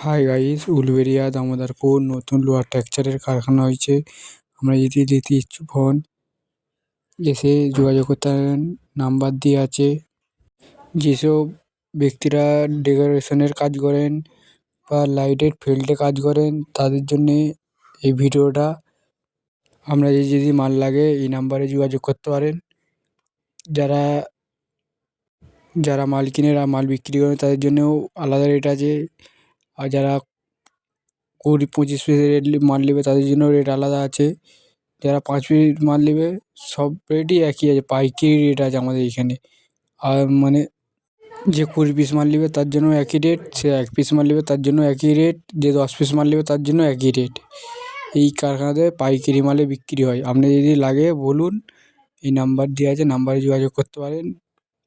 Hi guys, Uluberia Damodarpur নতুন লোহার টেক্সচারের কারখানা হয়েছে। আমরা যদি নিতে ইচ্ছুক হন এসে যোগাযোগ করতে পারেন, নাম্বার দিয়ে আছে। যেসব ব্যক্তিরা ডেকোরেশনের কাজ করেন বা লাইটের ফিল্ডে কাজ করেন তাদের জন্যে এই ভিডিওটা। আমরা যদি মাল লাগে এই নাম্বারে যোগাযোগ করতে পারেন। যারা যারা মাল কিনে মাল বিক্রি করেন তাদের জন্যেও আলাদা রেট আছে, আর যারা 20-25 পিসের মাল নেবে তাদের জন্য রেট আলাদা আছে। যারা 5 পিস মাল নেবে সব রেটই একই আছে, পাইকারি রেট আছে আমাদের এইখানে। আর মানে যে 20 পিস মাল নেবে তার জন্য একই রেট, সে 1 পিস মাল নেবে তার জন্য একই রেট, যে 10 পিস মাল নেবে তার জন্য একই রেট। এই কারখানাতে পাইকারি মালে বিক্রি হয়। আপনি যদি লাগে বলুন, এই নাম্বার দেওয়া আছে, নাম্বারে যোগাযোগ করতে পারেন।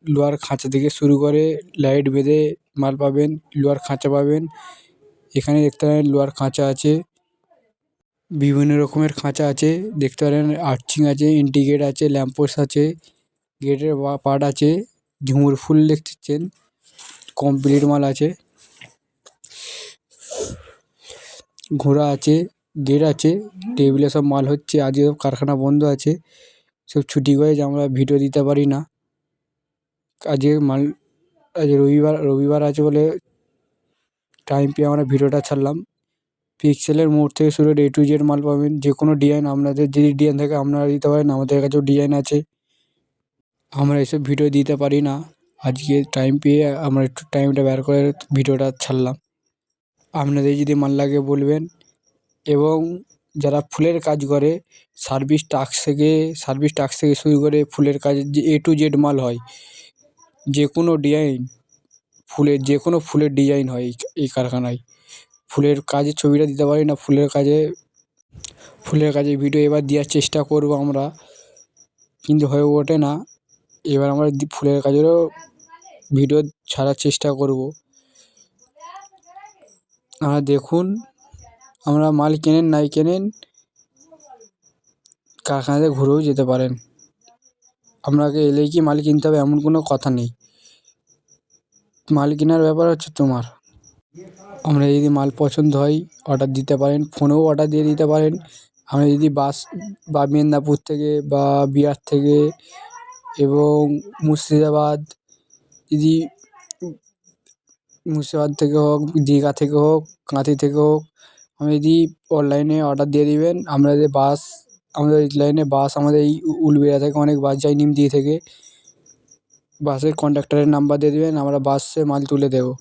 লোহার খাঁচা থেকে শুরু করে লাইট বেঁধে মাল পাবেন, লোহার খাঁচা পাবেন। এখানে দেখতে পারেন লোহার খাঁচা আছে, বিভিন্ন রকমের খাঁচা আছে দেখতে পারেন। আর্চিং আছে, ইন্ডিকেট আছে, ল্যাম্পপোস্ট আছে, গেটের পার্ট আছে, ঝুমুর ফুল দেখছেন, কমপ্লিট মাল আছে, ঘোড়া আছে, গেট আছে, টেবিলে সব মাল হচ্ছে। আজকে সব কারখানা বন্ধ আছে, সব ছুটি করে যে আমরা ভিডিও দিতে পারি না। আজকে রবিবার আছে বলে টাইম পেয়ে আমরা ভিডিওটা ছাড়লাম। পিক্সেলের মোড় থেকে শুরু করে A to Z মাল পাবেন। যে কোনো ডিজাইন আপনাদের যদি ডিজাইন থাকে আপনারা দিতে পারেন, আমাদের কাছেও ডিজাইন আছে। আমরা এসব ভিডিও দিতে পারি না, আজকে টাইম পেয়ে আমরা একটু টাইমটা বের করে ভিডিওটা ছাড়লাম। আপনাদের যদি মাল লাগে বলবেন। এবং যারা ফুলের কাজ করে সার্ভিস টাস্ক থেকে শুরু করে ফুলের কাজের যে A to Z মাল হয়, যে কোনো ডিজাইন যে কোনো ফুলের ডিজাইন হয় এই কারখানায়। ফুলের কাজের ছবিটা দিতে পারি না, ফুলের কাজে ভিডিও এবার দেওয়ার চেষ্টা করব আমরা, কিন্তু হয়ে ওঠে না। এবার আমরা ফুলের কাজেরও ভিডিও ছাড়ার চেষ্টা করব। দেখুন, আমরা মাল কেনেন নাই কেনেন কারখানাতে ঘুরেও যেতে পারেন। আপনাকে এলেই কি মাল কিনতে হবে এমন কোনো কথা নেই, মাল কেনার ব্যাপার হচ্ছে তোমার। আমরা যদি মাল পছন্দ হয় অর্ডার দিতে পারেন, ফোনেও অর্ডার দিয়ে দিতে পারেন। আমরা যদি বাস বা মেদিনীপুর থেকে বা বিহার থেকে এবং মুর্শিদাবাদ থেকে হোক, দীঘা থেকে হোক, কাঁথি থেকে হোক, আমি যদি অনলাইনে অর্ডার দিয়ে দিবেন। আমাদের লাইনে বাস আমাদের এই উলুবেড়িয়া থেকে অনেক বাস যায়, নিমতিরি থেকে। বাসের কন্ডাক্টরের নাম্বার দিয়ে দেবেন, আমরা বাসে মাল তুলে দেবো।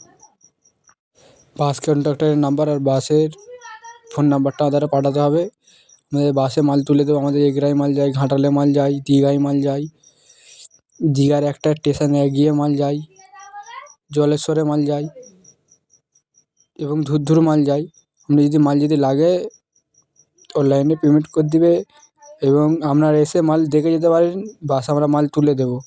বাস কন্ডাক্টরের নাম্বার আর বাসের ফোন নাম্বারটা আধারে পাঠাতে হবে। আমাদের বাসে মাল তুলে দেবো। আমাদের এগরায় মাল যায়, ঘাটালে মাল যায়, দীঘায় মাল যায়, দীঘার একটা স্টেশনে গিয়ে মাল যায়, জলেশ্বরে মাল যায় এবং ধূর মাল যায়। আপনি যদি মাল লাগে অনলাইনে পেমেন্ট করে দিবে এবং আপনারা এসে মাল দেখে যেতে পারেন, বাসে আমরা মাল তুলে দেবো।